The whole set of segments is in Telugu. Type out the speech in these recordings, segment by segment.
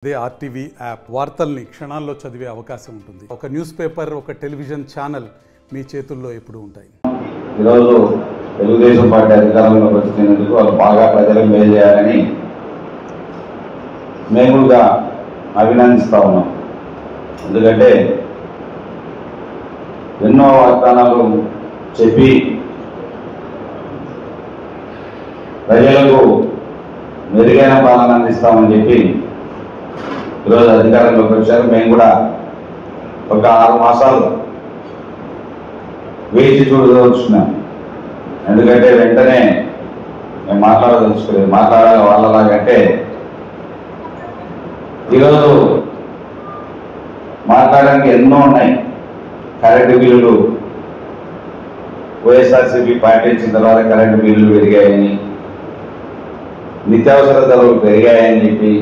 అదే ఆర్టీవీ యాప్ వార్తల్ని క్షణాల్లో చదివే అవకాశం ఉంటుంది. ఒక న్యూస్ పేపర్, ఒక టెలివిజన్ ఛానల్ మీ చేతుల్లో ఎప్పుడూ ఉంటాయి. ఈరోజు తెలుగుదేశం పార్టీ అధికారంలోకి వచ్చినందుకు వాళ్ళు బాగా ప్రజలకు మేలు చేయాలని మేము కూడా అభినందిస్తూ ఉన్నాం. ఎందుకంటే ఎన్నో వాగ్దానాలు చెప్పి ప్రజలకు మెరుగైన పాలన అందిస్తామని చెప్పి ఈరోజు అధికారంలోకి వచ్చారు. మేము కూడా ఒక 6 మాసాలు వేచి చూడదలుచుకున్నాం. ఎందుకంటే వెంటనే మేము మాట్లాడాలి వాళ్ళలాగంటే ఈరోజు మాట్లాడడానికి ఎన్నో ఉన్నాయి. కరెంటు బిల్లులు వైఎస్ఆర్సీపీ పార్టీ వచ్చిన తర్వాత కరెంటు బిల్లులు పెరిగాయని, నిత్యావసర ధరలు పెరిగాయని చెప్పి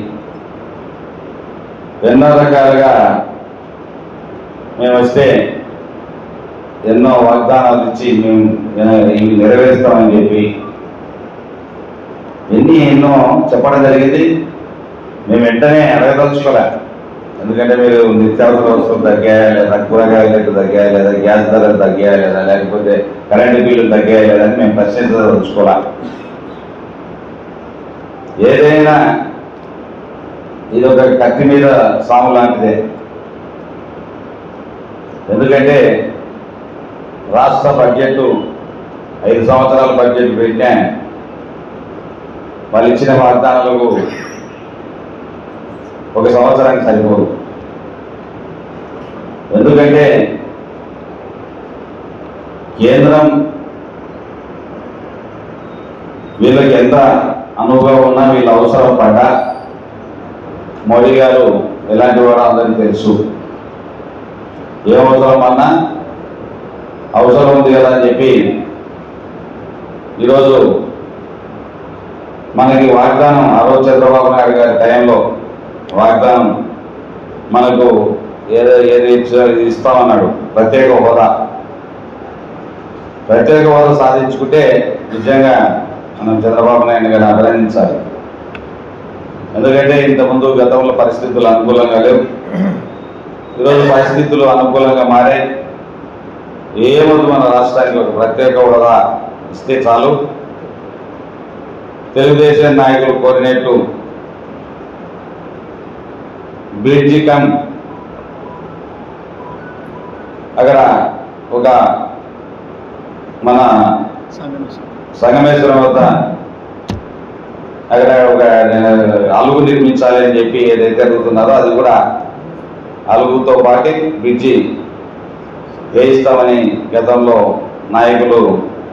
ఎన్నో రకాలుగా మేము వస్తే ఎన్నో వాగ్దానాలు ఇచ్చి మేము ఇవి నెరవేరుస్తామని చెప్పి ఎన్నో చెప్పడం జరిగింది. మేము వెంటనే అడగదలుచుకోలే. ఎందుకంటే మీరు నిత్యావసర వస్తువులు తగ్గాయా లేదా, కూరగాయల రేట్లు తగ్గాయా లేదా, గ్యాస్ ధరలు తగ్గాయా లేదా, లేకపోతే కరెంటు బిల్లులు తగ్గాయా లేదని మేము ప్రశ్నించదలుచుకోలే. ఏదైనా ఇది ఒక కత్తి మీద సాము లాంటిదే. ఎందుకంటే రాష్ట్ర బడ్జెట్ 5 సంవత్సరాల బడ్జెట్ పెట్టినా వాళ్ళు ఇచ్చిన వాగ్దానాలకు 1 సంవత్సరానికి సరిపోదు. ఎందుకంటే కేంద్రం వీళ్ళకి ఎంత అనుభవం ఉన్నా, వీళ్ళ అవసరం పడ్డా మోడీ గారు ఎలాంటి వాడో అందరికీ తెలుసు. ఏం అవసరం అన్నా అవసరం ఉంది కదా అని చెప్పి ఈరోజు మనకి వాగ్దానం ఆ రోజు చంద్రబాబు నాయుడు గారి టైంలో వాగ్దానం మనకు ఏది ఇస్తామన్నాడు, ప్రత్యేక హోదా సాధించుకుంటే నిజంగా మనం చంద్రబాబు నాయుడు గారిని అభినందించాలి. ఎందుకంటే ఇంతకుముందు గతంలో పరిస్థితులు అనుకూలంగా లేవు. ఈరోజు పరిస్థితులు అనుకూలంగా మారాయి. ఏముంది, మన రాష్ట్రానికి ఒక ప్రత్యేక హోదా ఇస్తే చాలు. తెలుగుదేశం నాయకులు కోరినట్టు బ్రిడ్జి కమ్ అక్కడ ఒక మన సంగమేశ్వరం వద్ద అక్కడ ఒక అలుగు నిర్మించాలి అని చెప్పి ఏదైతే జరుగుతున్నారో అది కూడా అలుగుతో పాటు బ్రిడ్జి వేయిస్తామని గతంలో నాయకులు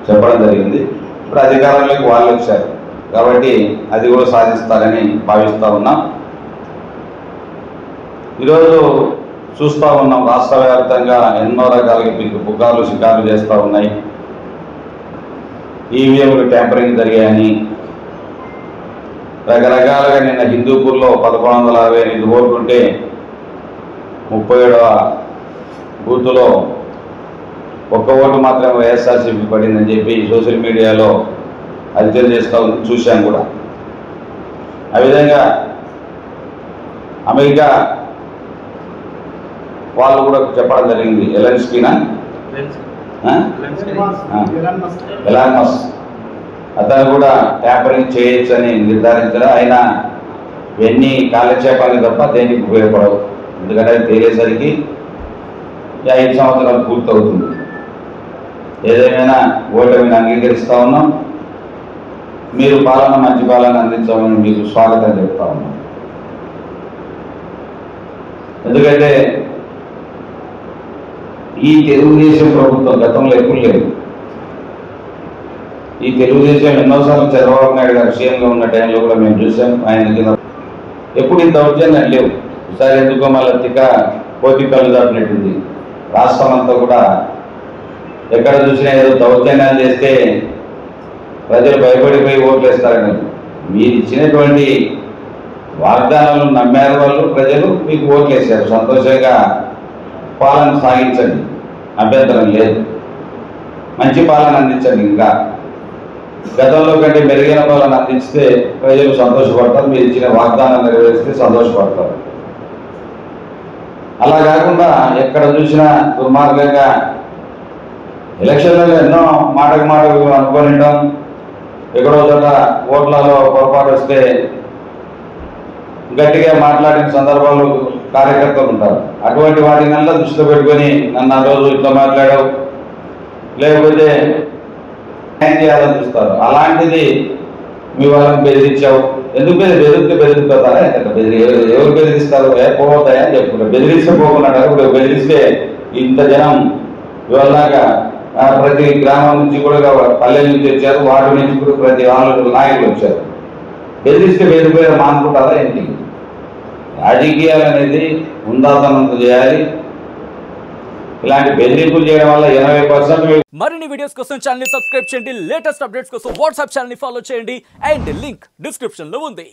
చెప్పడం జరిగింది. ఇప్పుడు అధికారంలోకి వాళ్ళు వచ్చారు కాబట్టి అది కూడా సాధిస్తారని భావిస్తూ ఉన్నాం. ఈరోజు చూస్తూ ఉన్నాం, రాష్ట్ర వ్యాప్తంగా ఎన్నో రకాలుగా పుకార్లు షికార్లు చేస్తూ ఉన్నాయి. ఈవీఎంలు ట్యాంపరింగ్ జరిగాయని రకరకాలుగా నిన్న హిందూపూర్లో 1168 ఓట్లు ఉంటే 37వ బూత్లో 1 ఓటు మాత్రమే వైఎస్ఆర్సీపీ పడిందని చెప్పి సోషల్ మీడియాలో హత్యలు చేస్తూ చూశాం కూడా. ఆ విధంగా అమెరికా వాళ్ళు కూడా చెప్పడం జరిగింది. ఎలాన్ మస్క్ అతను కూడా ట్యాంపరింగ్ చేయొచ్చు అని నిర్ధారించారు. అయినా ఇవన్నీ కాలక్షేపానికి తప్ప దేనికి ఉపయోగపడవు. ఎందుకంటే అది తేలేసరికి 5 సంవత్సరాలు పూర్తవుతుంది. ఏదేమైనా ఓటమిని అంగీకరిస్తూ ఉన్నాం. మీరు మంచి పాలన అందించామని మీకు స్వాగతం చెప్తా ఉన్నాం. ఎందుకంటే ఈ తెలుగుదేశం ప్రభుత్వం గతంలో ఎప్పుడు లేదు. ఈ తెలుగుదేశం ఎన్నోసార్లు చంద్రబాబు నాయుడు గారు సీఎంగా ఉన్న టైంలో కూడా మేము చూసాం. ఆయన ఎప్పుడు ఇంత దౌర్జన్యాలు లేవు. ఈసారి ఎందుకో మళ్ళీ కోతి కళ్ళు దాటినట్టుంది. రాష్ట్రం అంతా కూడా ఎక్కడ చూసినా ఏదో దౌర్జన్యాలు చేస్తే ప్రజలు భయపడిపోయి ఓట్లు వేస్తారని. మీరు ఇచ్చినటువంటి వాగ్దానాలను నమ్మారు వాళ్ళు, ప్రజలు మీకు ఓట్లు వేశారు. సంతోషంగా పాలన సాగించండి, అభ్యంతరం లేదు. మంచి పాలన అందించండి. ఇంకా గతంలో కంటే మెరుగైన పాలన అందించితే ప్రజలు సంతోషపడతారు, మీరు ఇచ్చిన వాగ్దానం నెరవేరిస్తే సంతోషపడతారు. అలా కాకుండా ఎక్కడ చూసినా దుర్మార్గంగా ఎలక్షన్లలో ఎన్నో మాటకు అనుకోనింటాం. ఎక్కడో చోట ఓట్లలో పొరపాటు వస్తే గట్టిగా మాట్లాడిన సందర్భాలు కార్యకర్తలు ఉంటారు. అటువంటి వాటినల్లా దృష్టిలో పెట్టుకొని నన్ను ఆ రోజు ఇట్లా మాట్లాడావు, లేకపోతే ఏం చేయాలని చూస్తారు. అలాంటిది మీ వాళ్ళని బెదిరించావు. ఎందుకు బెదిరిపోతారా? ఎవరు బెదిరిస్తారు? పోతాయా అని చెప్పుకుంటారు. బెదిరిస్తే పోకున్నాడు. ఇప్పుడు బెదిరిస్తే ఇంత జనం ఇవాళగా ప్రతి గ్రామం నుంచి కూడా పల్లెల నుంచి వచ్చారు, వాటి నుంచి కూడా ప్రతి వాళ్ళు నాయకులు వచ్చారు. బెదిరిస్తే బెదిరిపోయారు మానుకుంటారా ఏంటి? రాజకీయాలు అనేది ఉందాతనంతో చేయాలి. ఇలాంటి బెదిరింపులు చేయడం వల్ల 80% మరిన్ని వీడియోస్ కోసం ఛానల్ ని సబ్స్క్రైబ్ చేయండి. లేటెస్ట్ అప్డేట్స్ కోసం వాట్సాప్ ఛానల్ ని ఫాలో చేయండి. అండ్ లింక్ డిస్క్రిప్షన్ లో ఉంది.